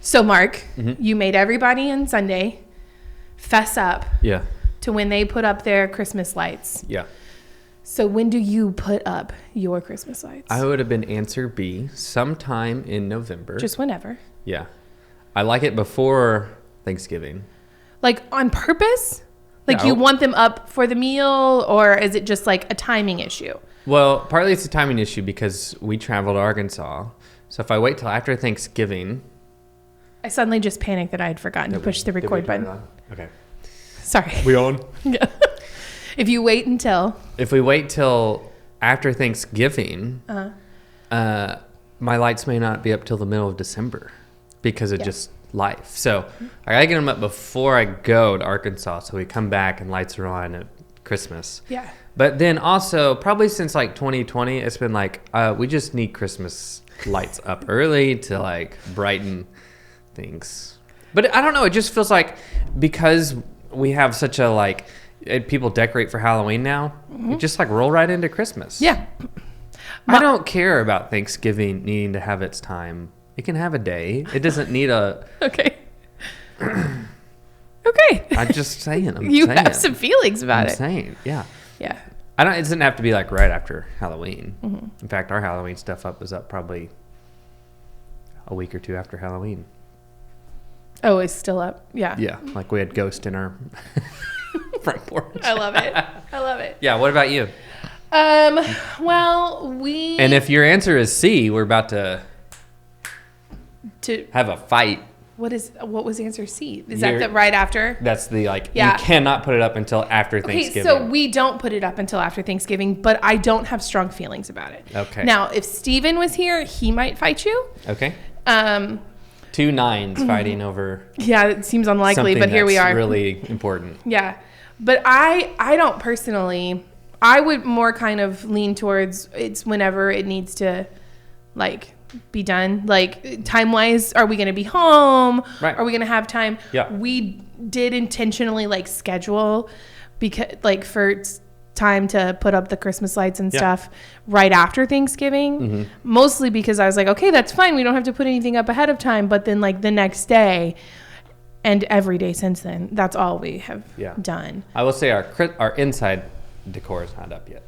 So, Mark, you made everybody on Sunday fess up to when they put up their Christmas lights. Yeah. So when do you put up your Christmas lights? I would have been answer B, sometime in November. Just whenever. Yeah. I like it before Thanksgiving. Like on purpose? Like you want them up for the meal, or is it just like a timing issue? Well, partly it's a timing issue because we travel to Arkansas. So if I wait till after Thanksgiving... I suddenly just panicked that I had forgotten to push the record button. Okay. Sorry. We on? Yeah. If we wait till after Thanksgiving, my lights may not be up till the middle of December because of just life. So I gotta get them up before I go to Arkansas, so we come back and lights are on at Christmas. Yeah. But then also, probably since like 2020, it's been like we just need Christmas lights up early to like brighten things. But I don't know, it just feels like because we have such a like people decorate for Halloween now, we just like roll right into Christmas. Yeah. I don't care about Thanksgiving needing to have its time. It can have a day. It doesn't need a Okay. I'm just saying. You have some feelings about it. I'm saying, yeah. Yeah. It doesn't have to be like right after Halloween. In fact, our Halloween stuff was up probably a week or two after Halloween. Oh, it's still up. Yeah. Yeah. Like we had ghost in our front porch. I love it. Yeah. What about you? Well, and if your answer is C, we're about to have a fight. What was answer C? Is that the right after? That's the you cannot put it up until after Thanksgiving. Okay, so we don't put it up until after Thanksgiving, but I don't have strong feelings about it. Okay. Now, if Steven was here, he might fight you. Okay. 2 nines fighting over. Yeah, it seems unlikely, but here we are. Really important. Yeah. But I don't personally, I would more kind of lean towards it's whenever it needs to like be done. Like time wise, are we going to be home? Right. Are we going to have time? Yeah. We did intentionally like schedule because like for time to put up the Christmas lights and stuff right after Thanksgiving, mostly because I was like, okay, that's fine. We don't have to put anything up ahead of time. But then like the next day and every day since then, that's all we have done. I will say our inside decor is not up yet.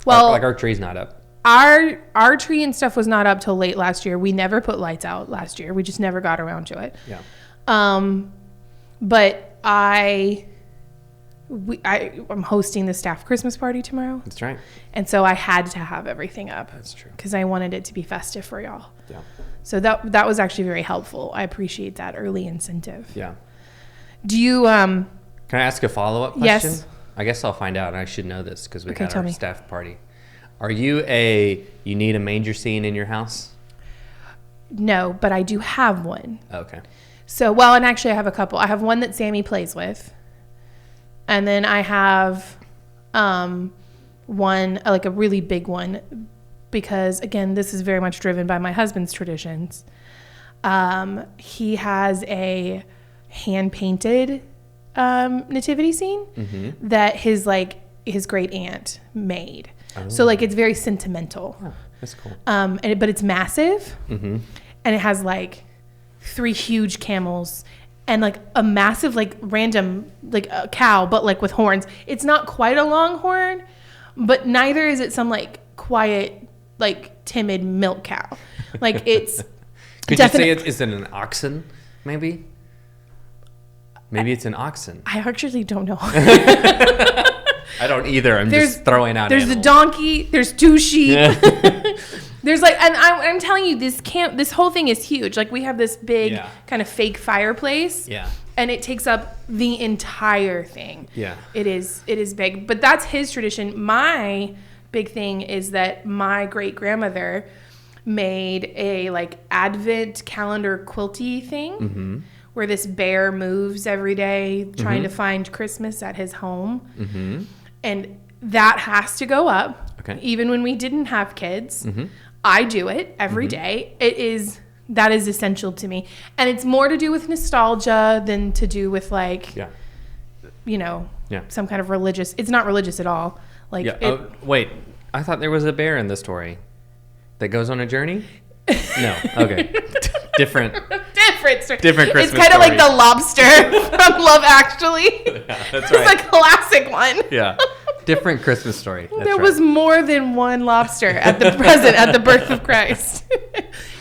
Well, our tree's not up. Our tree and stuff was not up till late last year. We never put lights out last year. We just never got around to it. Yeah. But I'm hosting the staff Christmas party tomorrow. That's right. And so I had to have everything up. That's true. Because I wanted it to be festive for y'all. Yeah. So that was actually very helpful. I appreciate that early incentive. Yeah. Do you Can I ask a follow-up question? Yes. I guess I'll find out, and I should know this because we had tell our me. staff party. Are you you need a manger scene in your house? No, but I do have one. Okay. So, well, and actually I have a couple. I have one that Sammy plays with. And then I have one, like a really big one, because, again, this is very much driven by my husband's traditions. He has a hand-painted nativity scene that his great aunt made. Oh. So, like, it's very sentimental. Oh, that's cool. But it's massive, and it has, like, 3 huge camels and like a massive, like random, like a cow, but like with horns. It's not quite a longhorn, but neither is it some like quiet, like timid milk cow. Like it's. Could you say is it an oxen? Maybe it's an oxen. I actually don't know. I don't either. I'm just throwing out. There's animals. a donkey. There's 2 sheep. There's like, and I'm telling you, this whole thing is huge. Like we have this big kind of fake fireplace. Yeah. And it takes up the entire thing. Yeah. It is big. But that's his tradition. My big thing is that my great grandmother made a like advent calendar quilty thing where this bear moves every day trying to find Christmas at his home. And that has to go up. Okay. Even when we didn't have kids. I do it every day. That is essential to me. And it's more to do with nostalgia than to do with like, some kind of religious. It's not religious at all. Like, wait, I thought there was a bear in the story that goes on a journey. No. Okay. Different. different story. Different Christmas It's kind of like story. the lobster from Love Actually. Yeah, that's It's right. a classic one. Yeah. Different Christmas story. That's There right. was more than one lobster at the at the birth of Christ.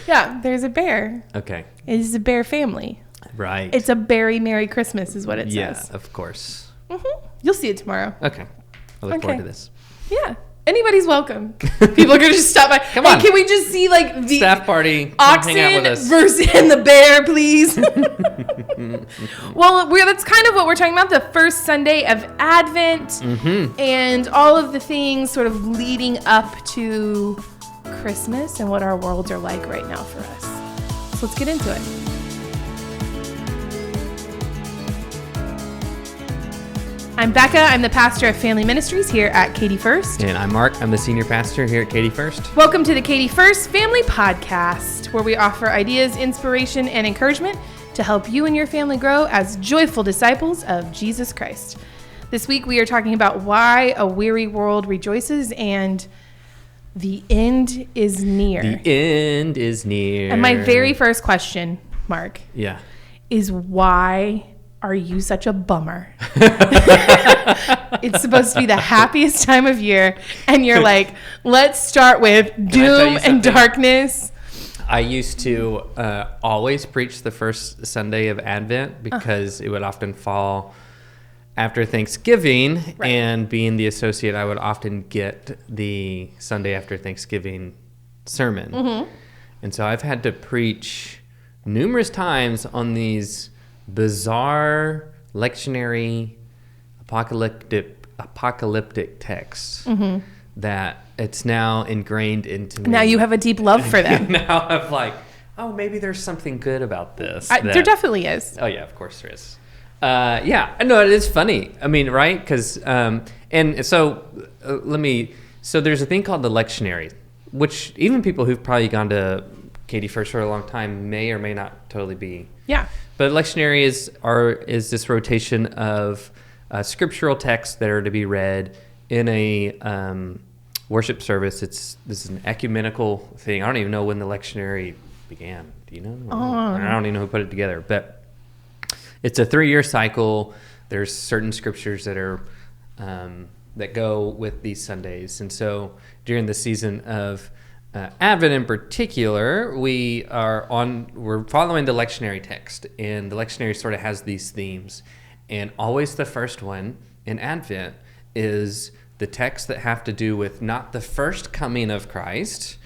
Yeah, there's a bear. Okay. It is a bear family. Right. It's a very Merry Christmas is what it yeah, says. of course. You'll see it tomorrow. Okay. I look forward to this. Yeah. Anybody's welcome. People are going to just stop by. Come Hey, on. can we just see like the Staff party. Come oxen hang out with us. versus and the bear, please? Well, that's kind of what we're talking about, the first Sunday of Advent and all of the things sort of leading up to Christmas and what our worlds are like right now for us. So let's get into it. I'm Becca. I'm the pastor of Family Ministries here at Katy First. And I'm Mark. I'm the senior pastor here at Katy First. Welcome to the Katy First Family Podcast, where we offer ideas, inspiration, and encouragement to help you and your family grow as joyful disciples of Jesus Christ. This week we are talking about why a weary world rejoices and the end is near. The end is near. And my very first question, Mark, Yeah. is why are you such a bummer? It's supposed to be the happiest time of year, and you're like, let's start with doom and darkness. I used to always preach the first Sunday of Advent because it would often fall after Thanksgiving, Right. and being the associate, I would often get the Sunday after Thanksgiving sermon. And so I've had to preach numerous times on these bizarre lectionary apocalyptic texts that it's now ingrained into me. Now you have a deep love for them. Now I'm like, oh, maybe there's something good about this. There definitely is. Oh yeah, of course there is. Yeah, no, it is funny. I mean, right? Because so there's a thing called the lectionary, which even people who've probably gone to Katy First for a long time may or may not totally be. Yeah. But lectionary is this rotation of scriptural texts that are to be read in a worship service. This is an ecumenical thing. I don't even know when the lectionary began. Do you know? I don't even know who put it together. But it's a 3-year cycle. There's certain scriptures that are that go with these Sundays, and so during the season of Advent in particular, we're following the lectionary text, and the lectionary sort of has these themes, and always the first one in Advent is the texts that have to do with not the first coming of Christ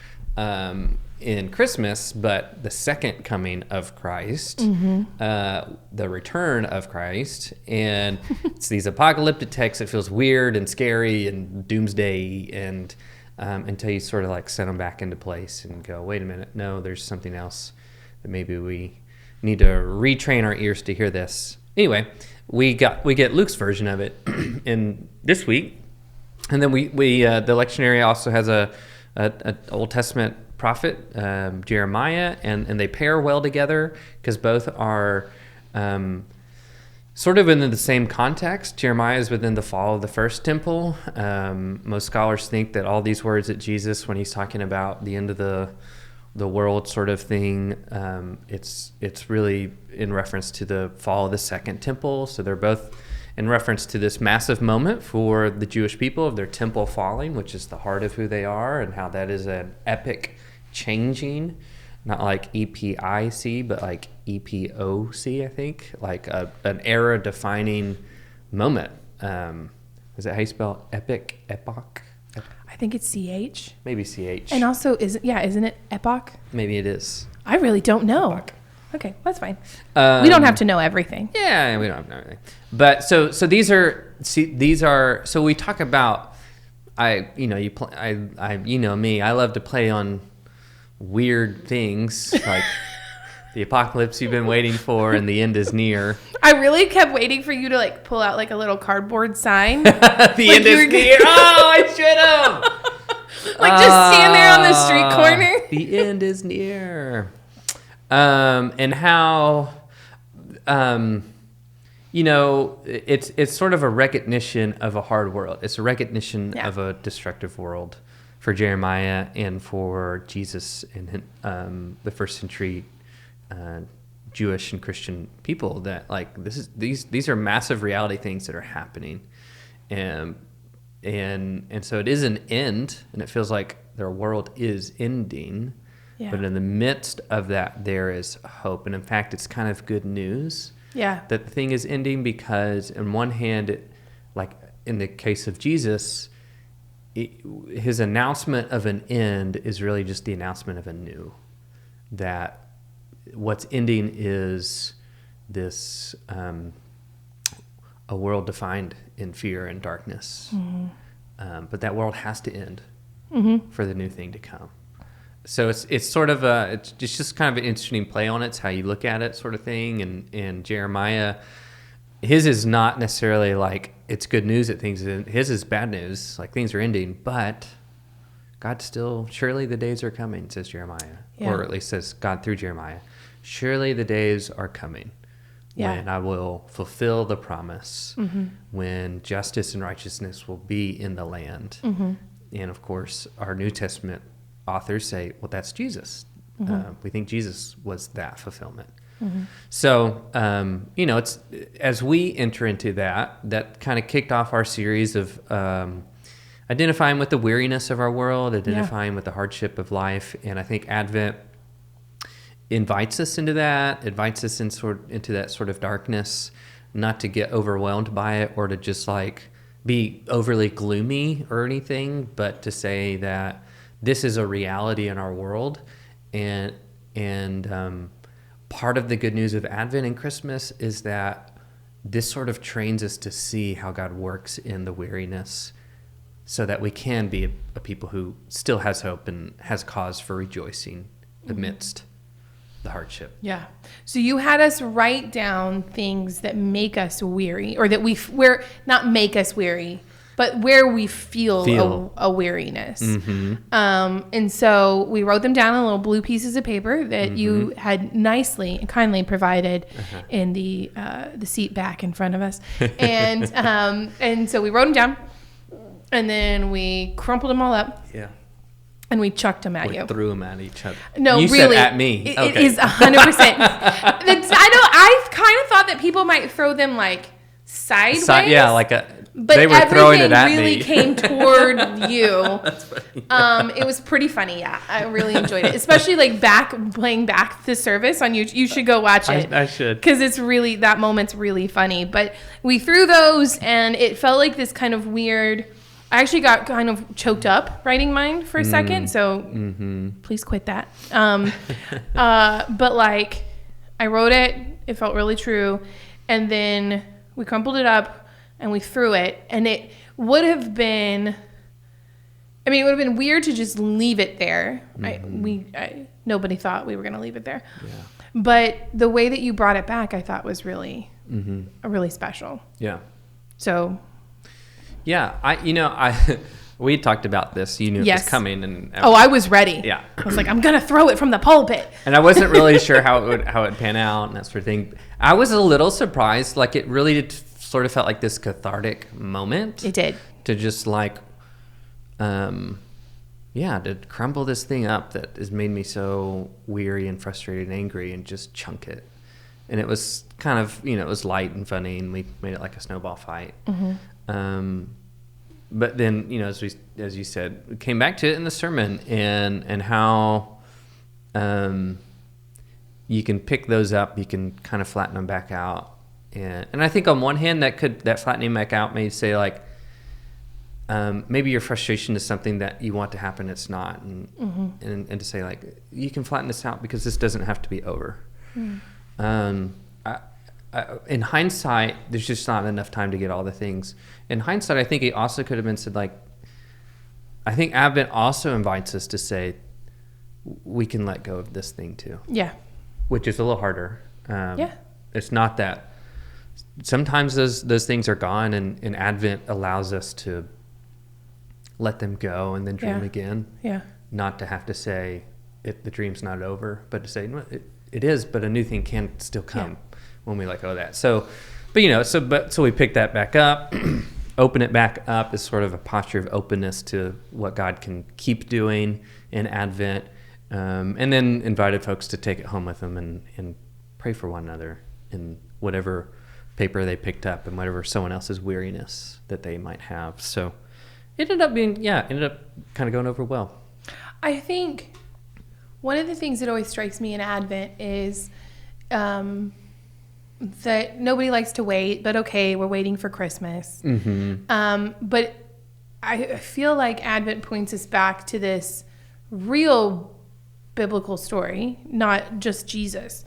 in Christmas, but the second coming of Christ, the return of Christ, and it's these apocalyptic texts that feels weird and scary and doomsday and until you sort of like set them back into place and go, wait a minute, no, there's something else that maybe we need to retrain our ears to hear this. Anyway, we get Luke's version of it in this week, and then we the lectionary also has a Old Testament prophet, Jeremiah, and they pair well together because both are sort of in the same context. Jeremiah is within the fall of the first temple. Most scholars think that all these words that Jesus, when he's talking about the end of the world sort of thing, it's really in reference to the fall of the second temple. So they're both in reference to this massive moment for the Jewish people of their temple falling, which is the heart of who they are, and how that is an epic changing, not like EPIC, but like EPOC, I think, like an era-defining moment. Is that how you spell epic? Epoch? I think it's CH. Maybe CH. And also, isn't it epoch? Maybe it is. I really don't know. Okay, that's fine. We don't have to know everything. Yeah, we don't have to know everything. But so these are so we talk about you know me. I love to play on weird things like the apocalypse you've been waiting for and the end is near. I really kept waiting for you to like pull out like a little cardboard sign. The end is near. Oh, I should have. Like just stand there on the street corner. The end is near. And how, it's sort of a recognition of a hard world. It's a recognition of a destructive world for Jeremiah and for Jesus in the first century Jewish and Christian people that like these are massive reality things that are happening, and so it is an end, and it feels like their world is ending. Yeah. But in the midst of that, there is hope, and in fact, it's kind of good news. Yeah. That the thing is ending because, on one hand, like in the case of Jesus, his announcement of an end is really just the announcement of a new. That what's ending is this a world defined in fear and darkness, but that world has to end for the new thing to come. So it's sort of it's just kind of an interesting play on it. It's how you look at it, sort of thing. And Jeremiah, his is not necessarily like it's good news that things. His is bad news, like things are ending, but God still, surely the days are coming, says Jeremiah, or at least says God through Jeremiah. Surely the days are coming when I will fulfill the promise, when justice and righteousness will be in the land. And of course, our New Testament authors say, well, that's Jesus. We think Jesus was that fulfillment. So, it's as we enter into that kind of kicked off our series of identifying with the weariness of our world, identifying with the hardship of life. And I think Advent invites us into that, into that sort of darkness, not to get overwhelmed by it or to just like be overly gloomy or anything, but to say that this is a reality in our world. And part of the good news of Advent and Christmas is that this sort of trains us to see how God works in the weariness so that we can be a people who still has hope and has cause for rejoicing amidst the hardship. Yeah. So you had us write down things that make us weary, or that where not make us weary, but where we feel. A weariness. And so we wrote them down on little blue pieces of paper that you had nicely and kindly provided in the seat back in front of us. And so we wrote them down, and then we crumpled them all up. Yeah. And we chucked them at you. Threw them at each other. No, you really. Said at me. It is 100%. I kind of thought that people might throw them like sideways. But they were throwing it at really me. Came toward you. That's funny. It was pretty funny. Yeah, I really enjoyed it, especially like playing back the service on YouTube. You should go watch it. I should, because it's really, that moment's really funny. But we threw those, and it felt like this kind of weird. I actually got kind of choked up writing mine for a second, so please quit that. But like, I wrote it. It felt really true, and then we crumpled it up and we threw it, and it would have been. I mean, it would have been weird to just leave it there. Nobody thought we were going to leave it there, but the way that you brought it back, I thought was really, really special. Yeah. So. Yeah, we talked about this. You knew it was coming, and I was ready. Yeah, I was like, I'm gonna throw it from the pulpit. And I wasn't really sure how it would pan out and that sort of thing. I was a little surprised. Like, it really did sort of felt like this cathartic moment. It did. To just like, to crumble this thing up that has made me so weary and frustrated and angry, and just chunk it. And it was kind of, it was light and funny, and we made it like a snowball fight. But then, as you said, we came back to it in the sermon, and how you can pick those up, you can kind of flatten them back out, and I think on one hand that flattening back out may say like, maybe your frustration is something that you want to happen, it's not, and to say like, you can flatten this out because this doesn't have to be over. In hindsight, there's just not enough time to get all the things. In hindsight, I think it also could have been said like, I think Advent also invites us to say, we can let go of this thing too. Yeah. Which is a little harder. It's not that. Sometimes those things are gone, and Advent allows us to let them go and then dream again. Yeah. Not to have to say the dream's not over, but to say, no, it is, but a new thing can still come. Yeah. When we let go of that. So we pick that back up, open it back up as sort of a posture of openness to what God can keep doing in Advent, and then invited folks to take it home with them and pray for one another in whatever paper they picked up and whatever someone else's weariness that they might have. So it ended up kind of going over well. I think one of the things that always strikes me in Advent is that nobody likes to wait, but okay, we're waiting for Christmas. But I feel like Advent points us back to this real biblical story, not just Jesus.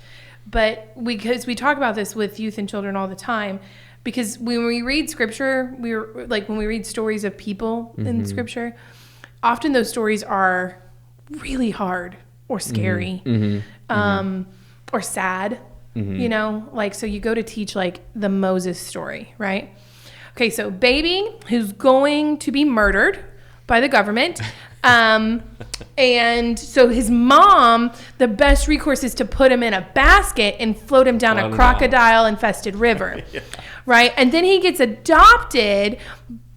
But because we talk about this with youth and children all the time, because when we read scripture, when we read stories of people in scripture, often those stories are really hard or scary, or sad, you know, like, so you go to teach like the Moses story, right? Okay. So baby who's going to be murdered by the government. And so his mom, the best recourse is to put him in a basket and float him down a crocodile-infested river, right? And then he gets adopted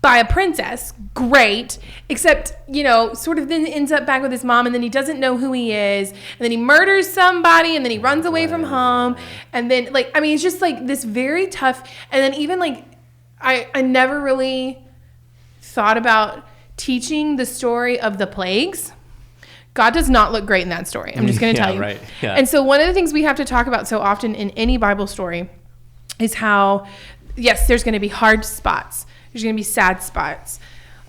by a princess. Great. Except, you know, sort of then ends up back with his mom, and then he doesn't know who he is, and then he murders somebody, and then he runs away from home. And then, like, I mean, it's just like this very tough. And then even like, I never really thought about teaching the story of the plagues. God does not look great in that story. I'm just going to tell you. Right. Yeah. And so one of the things we have to talk about so often in any Bible story is how, yes, there's going to be hard spots. There's going to be sad spots.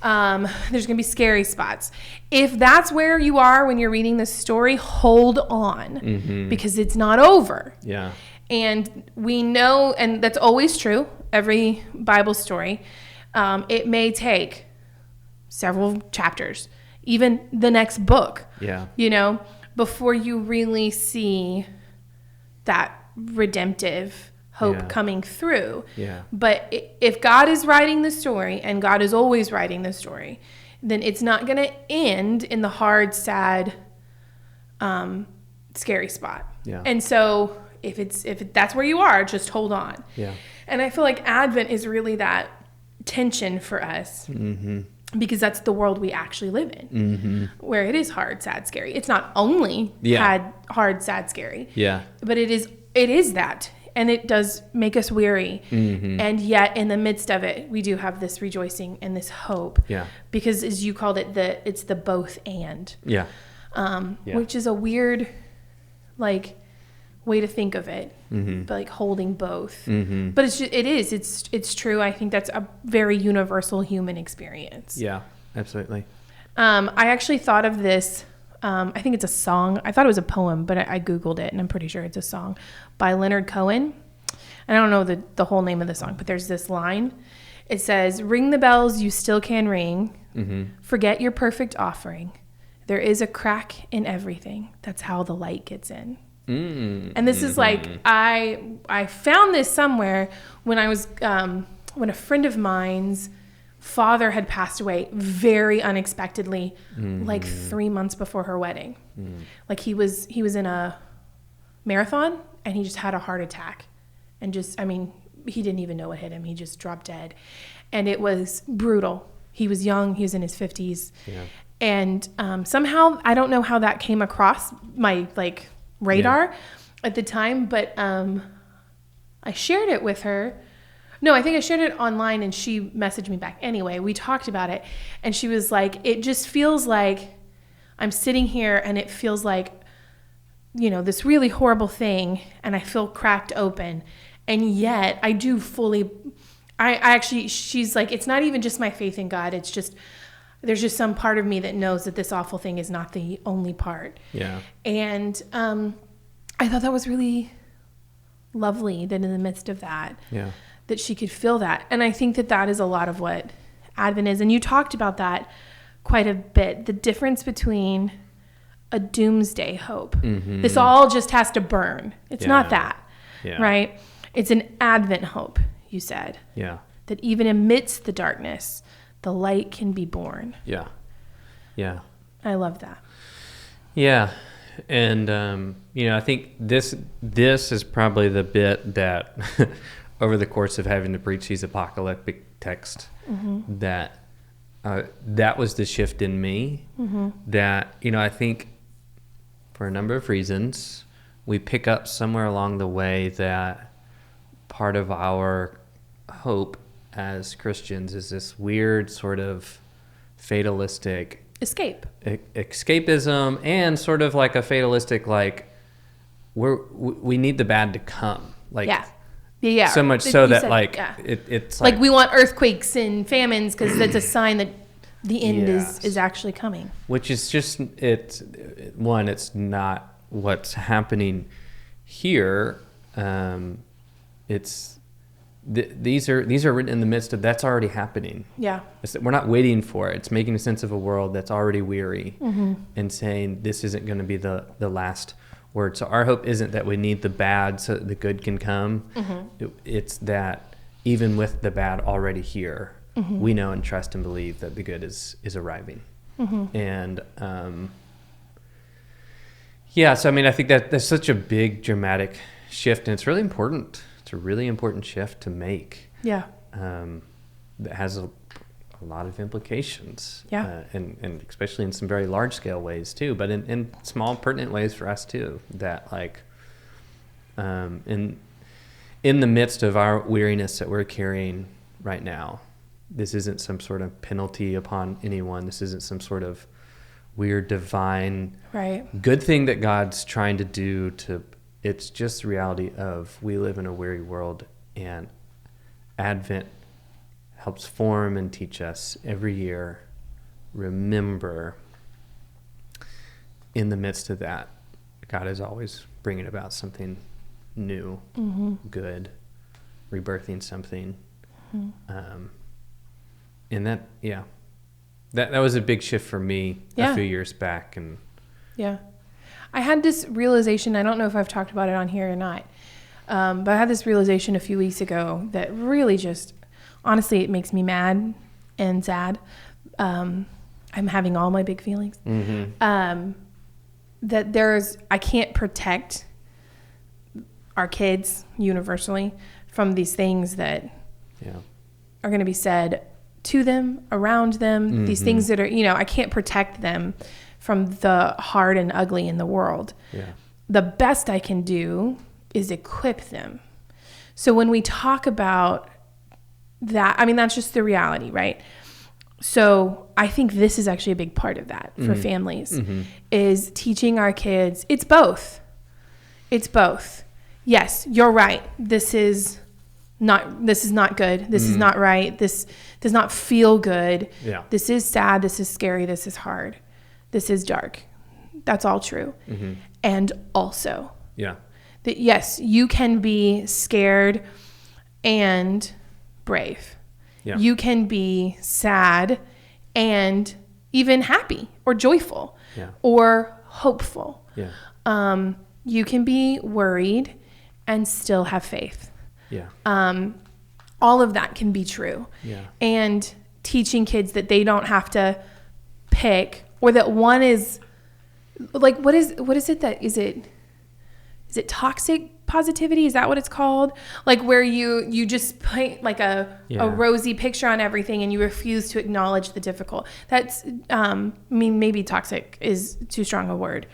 There's going to be scary spots. If that's where you are when you're reading this story, hold on, because it's not over. Yeah. And we know, and that's always true, every Bible story, it may take several chapters, even the next book, you know, before you really see that redemptive hope coming through. Yeah. But if God is writing the story, and God is always writing the story, then it's not going to end in the hard, sad, scary spot. Yeah. And so if that's where you are, just hold on. Yeah. And I feel like Advent is really that tension for us. Because that's the world we actually live in, where it is hard, sad, scary. It's not only hard, sad, scary, but it is that, and it does make us weary. And yet, in the midst of it, we do have this rejoicing and this hope. Yeah. Because, as you called it, it's the both and. Yeah. Which is a weird, like, way to think of it, but like holding both. But it's true. I think that's a very universal human experience. Yeah, absolutely. I actually thought of this. I think it's a song. I thought it was a poem, but I Googled it, and I'm pretty sure it's a song by Leonard Cohen. I don't know the whole name of the song, but there's this line. It says, "Ring the bells you still can ring. Forget your perfect offering. There is a crack in everything. That's how the light gets in." And this is like, I found this somewhere when I was, when a friend of mine's father had passed away very unexpectedly, like 3 months before her wedding. Like he was in a marathon, and he just had a heart attack, and he didn't even know what hit him. He just dropped dead, and it was brutal. He was young. He was in his 50s. Yeah. And somehow, I don't know how that came across my radar at the time, but I shared it with her. No, I think I shared it online, and she messaged me back. Anyway, we talked about it, and she was like, it just feels like I'm sitting here, and it feels like, you know, this really horrible thing, and I feel cracked open, and yet I do fully, I actually, she's like, it's not even just my faith in God, it's just, there's just some part of me that knows that this awful thing is not the only part. Yeah. And I thought that was really lovely, that in the midst of that, that she could feel that. And I think that is a lot of what Advent is. And you talked about that quite a bit, the difference between a doomsday hope. This all just has to burn. It's not that, right? It's an Advent hope, you said. Yeah. That even amidst the darkness, the light can be born. Yeah. Yeah. I love that. Yeah. And, I think this is probably the bit that over the course of having to preach these apocalyptic texts, that was the shift in me, that, I think for a number of reasons, we pick up somewhere along the way that part of our hope as Christians is this weird sort of fatalistic escapism, and sort of like a fatalistic, like we need the bad to come, like so much so that it's like we want earthquakes and famines because that's a sign that the end is actually coming, which is just it's not what's happening here. These are written in the midst of that's already happening. We're not waiting for it. It's making sense of a world that's already weary, and saying this isn't going to be the last word. So our hope isn't that we need the bad so that the good can come. It's that even with the bad already here, we know and trust and believe that the good is arriving. And so I mean, I think that's such a big dramatic shift, and it's really important. It's a really important shift to make. That has a lot of implications. And especially in some very large scale ways too, but in small pertinent ways for us too. That like, in the midst of our weariness that we're carrying right now, this isn't some sort of penalty upon anyone. This isn't some sort of weird divine good thing that God's trying to do to. It's just the reality of we live in a weary world, and Advent helps form and teach us every year. Remember, in the midst of that, God is always bringing about something new, good, rebirthing something. And that was a big shift for me a few years back. And I had this realization, I don't know if I've talked about it on here or not, but I had this realization a few weeks ago that really just, honestly, it makes me mad and sad. I'm having all my big feelings. That I can't protect our kids universally from these things that are going to be said to them, around them, these things that are, I can't protect them from the hard and ugly in the world. The best I can do is equip them. So when we talk about that, I mean, that's just the reality, right? So I think this is actually a big part of that for families, is teaching our kids. It's both. Yes, you're right. This is not good. This is not right. This does not feel good. This is sad. This is scary. This is hard. This is dark. That's all true. And also that, yes, you can be scared and brave. You can be sad and even happy or joyful or hopeful. You can be worried and still have faith. All of that can be true. And teaching kids that they don't have to pick, or that one is like, what is it that is it toxic positivity? Is that what it's called? Like where you just paint like a rosy picture on everything and you refuse to acknowledge the difficult. That's maybe toxic is too strong a word.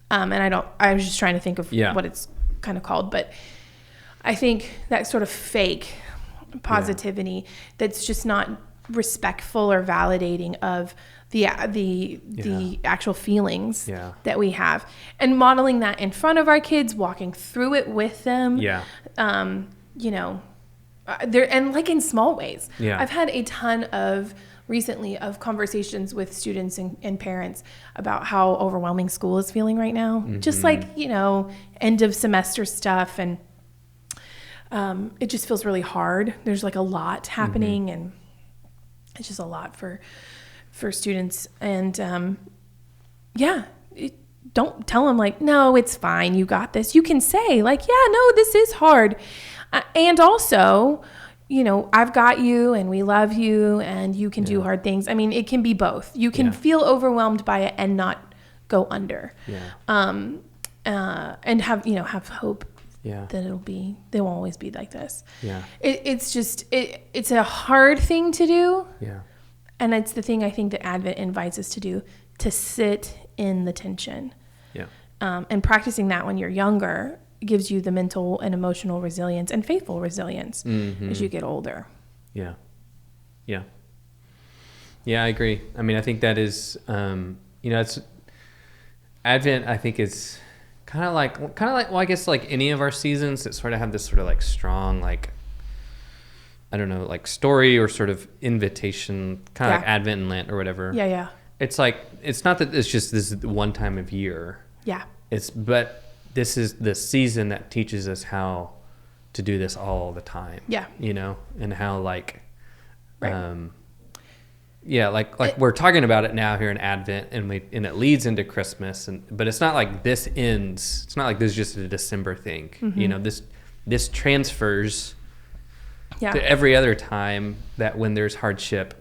And I was just trying to think of what it's kind of called, but I think that sort of fake positivity that's just not respectful or validating of the actual feelings that we have, and modeling that in front of our kids, walking through it with them. There, and like in small ways. I've had a ton recently of conversations with students and parents about how overwhelming school is feeling right now. Just like, end of semester stuff, and it just feels really hard. There's like a lot happening, and it's just a lot for students. And don't tell them like, no, it's fine, you got this. You can say like, yeah, no, this is hard. And also, I've got you and we love you and you can do hard things. I mean, it can be both. You can feel overwhelmed by it and not go under. And have hope that they won't always be like this. It's a hard thing to do. And it's the thing I think that Advent invites us to do, to sit in the tension. and practicing that when you're younger gives you the mental and emotional resilience and faithful resilience as you get older. Yeah. Yeah. Yeah, I agree. I mean, I think that is, it's Advent, I think is kind of like, well, I guess like any of our seasons that sort of have this sort of like strong, like, I don't know, like story or sort of invitation, kind of like Advent and Lent or whatever. Yeah, yeah. It's like, it's not that it's just this one time of year. Yeah. But this is the season that teaches us how to do this all the time. Yeah. And how like, right. Like we're talking about it now here in Advent, and it leads into Christmas, but it's not like this ends. It's not like this is just a December thing. Mm-hmm. This transfers to every other time that when there's hardship,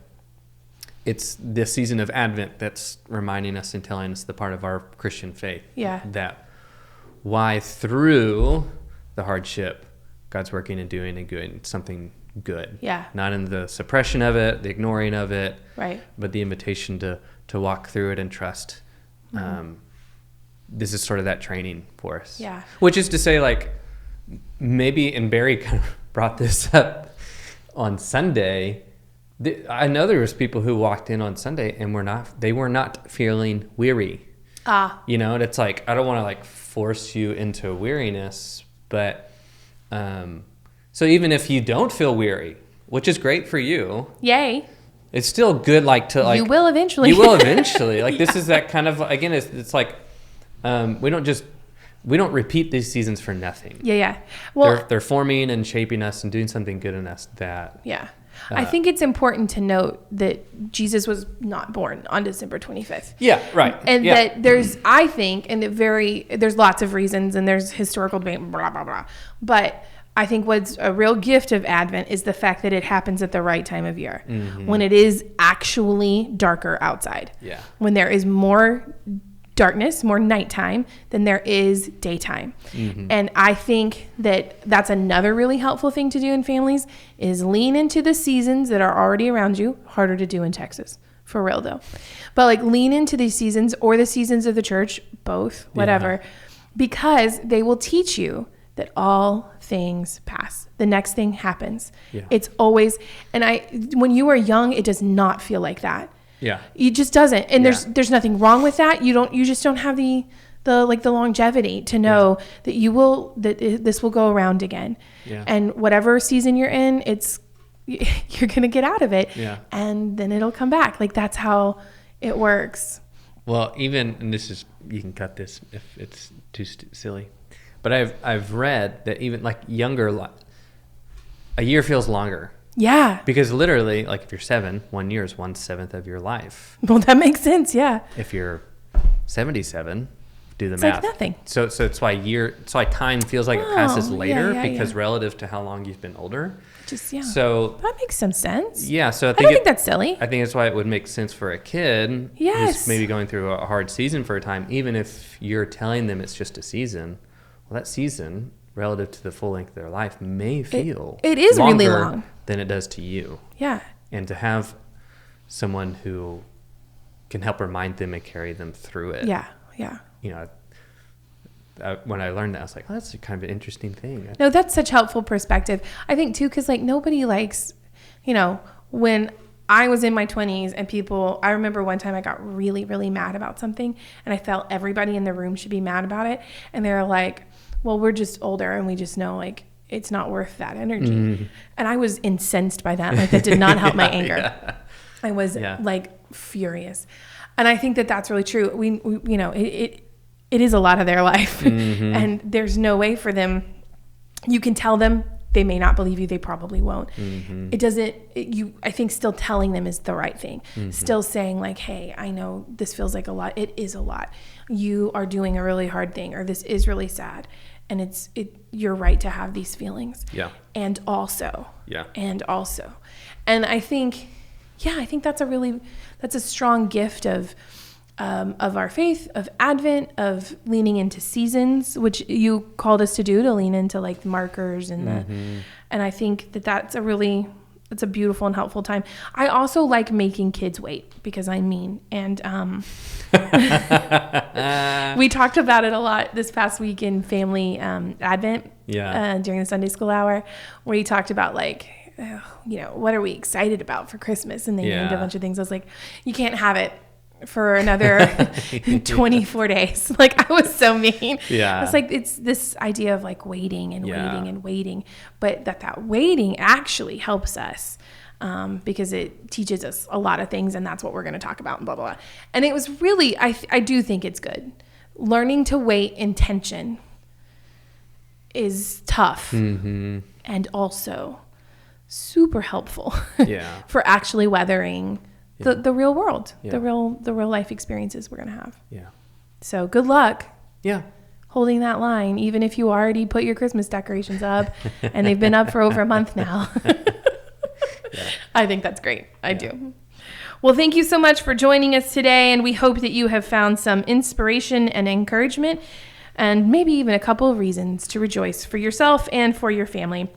it's this season of Advent that's reminding us and telling us the part of our Christian faith. Yeah. That why through the hardship, God's working and doing something good. Yeah. Not in the suppression of it, the ignoring of it. Right. But the invitation to walk through it and trust. Mm-hmm. This is sort of that training for us. Yeah. Which is to say, like, maybe, and Barry kind of brought this up on Sunday. I know there was people who walked in on Sunday and they were not feeling weary. And it's like, I don't want to like force you into weariness, but so even if you don't feel weary, which is great for you, yay, it's still good. You will eventually. Like this is that kind of, again, it's like we don't repeat these seasons for nothing. Yeah. Well, they're forming and shaping us and doing something good in us. I think it's important to note that Jesus was not born on December 25th. Yeah, right. And that there's, I think, there's lots of reasons, and there's historical debate, blah, blah, blah. But I think what's a real gift of Advent is the fact that it happens at the right time of year, when it is actually darker outside. Yeah. When there is more darkness, more nighttime than there is daytime. Mm-hmm. And I think that that's another really helpful thing to do in families is lean into the seasons that are already around you. Harder to do in Texas, for real though. But like lean into these seasons or the seasons of the church, both, whatever, because they will teach you that all things pass. The next thing happens. Yeah. It's always, when you are young, it does not feel like that. Yeah. It just doesn't. And there's nothing wrong with that. You just don't have the longevity to know that this will go around again. Yeah. And whatever season you're in, you're going to get out of it. Yeah. And then it'll come back. Like that's how it works. Well, and this is, you can cut this if it's too silly, but I've read that even like a year feels longer. Yeah. Because literally, like if you're 7, 1 year is 1/7 of your life. Well, that makes sense. Yeah. If you're 77, do the it's math. Like nothing. So it's why time feels like it passes later because relative to how long you've been older. So that makes some sense. Yeah. So I don't think that's silly. I think that's why it would make sense for a kid who's maybe going through a hard season for a time, even if you're telling them it's just a season. Well, that season, relative to the full length of their life, may feel it is really long than it does to you. Yeah. And to have someone who can help remind them and carry them through it. Yeah. Yeah. When I learned that, I was like, oh, that's kind of an interesting thing. No, that's such helpful perspective. I think too, because like nobody likes, when I was in my 20s and I remember one time I got really, really mad about something and I felt everybody in the room should be mad about it. And they were like, well, we're just older and we just know like, it's not worth that energy. Mm-hmm. And I was incensed by that. Like that did not help my anger. Yeah. I was like furious. And I think that that's really true. It is a lot of their life and there's no way for them. You can tell them, they may not believe you. They probably won't. Mm-hmm. I think still telling them is the right thing. Mm-hmm. Still saying like, hey, I know this feels like a lot. It is a lot. You are doing a really hard thing, or this is really sad. And you're right to have these feelings. Yeah. And also. And I think that's a strong gift of our faith, of Advent, of leaning into seasons, which you called us to do, to lean into like the markers and and I think that's a beautiful and helpful time. I also like making kids wait because I'm mean and We talked about it a lot this past week in family Advent during the Sunday school hour, where he talked about like, what are we excited about for Christmas? And they named a bunch of things. I was like, you can't have it for another 24 days. Like, I was so mean. Yeah. It's like, it's this idea of like waiting and waiting and waiting, but that waiting actually helps us. Because it teaches us a lot of things, and that's what we're going to talk about, and blah, blah, blah. And it was really, I do think it's good. Learning to wait in tension is tough and also super helpful for actually weathering the real world, the real life experiences we're going to have. Yeah. So good luck. Yeah. Holding that line, even if you already put your Christmas decorations up and they've been up for over a month now. I think that's great. I do. Well, thank you so much for joining us today, and we hope that you have found some inspiration and encouragement, and maybe even a couple of reasons to rejoice for yourself and for your family.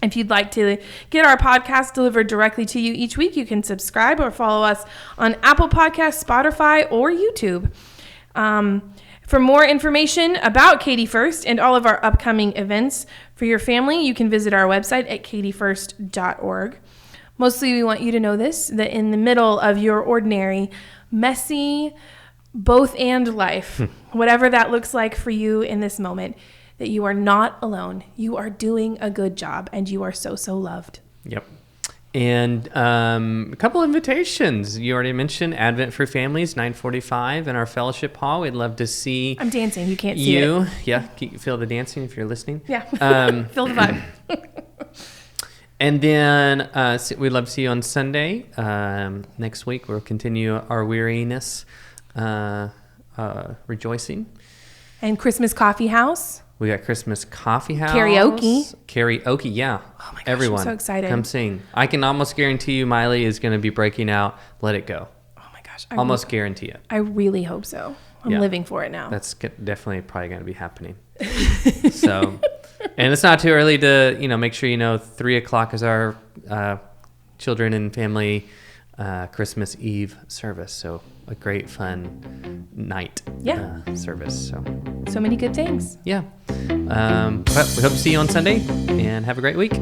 If you'd like to get our podcast delivered directly to you each week, you can subscribe or follow us on Apple Podcasts, Spotify, or YouTube. For more information about Katy First and all of our upcoming events for your family, you can visit our website at katyfirst.org. Mostly we want you to know this, that in the middle of your ordinary, messy, both and life, whatever that looks like for you in this moment, that you are not alone. You are doing a good job, and you are so, so loved. Yep. And a couple invitations. You already mentioned Advent for Families, 9:45 in our fellowship hall. We'd love to see. I'm dancing. You can't see it. Yeah, can you feel the dancing if you're listening? Yeah. Feel the vibe. And then we'd love to see you on Sunday. Next week, we'll continue our weariness, rejoicing. And Christmas Coffee House. We got Christmas Coffee House. Karaoke, yeah. Oh my gosh, everyone, I'm so excited. Come sing. I can almost guarantee you Miley is going to be breaking out Let It Go. Oh my gosh. Almost guarantee it. I really hope so. I'm living for it now. That's definitely probably going to be happening. So, and it's not too early to, make sure 3:00 is our children and family Christmas Eve service. So a great fun night service. So many good things. Yeah. But we hope to see you on Sunday, and have a great week.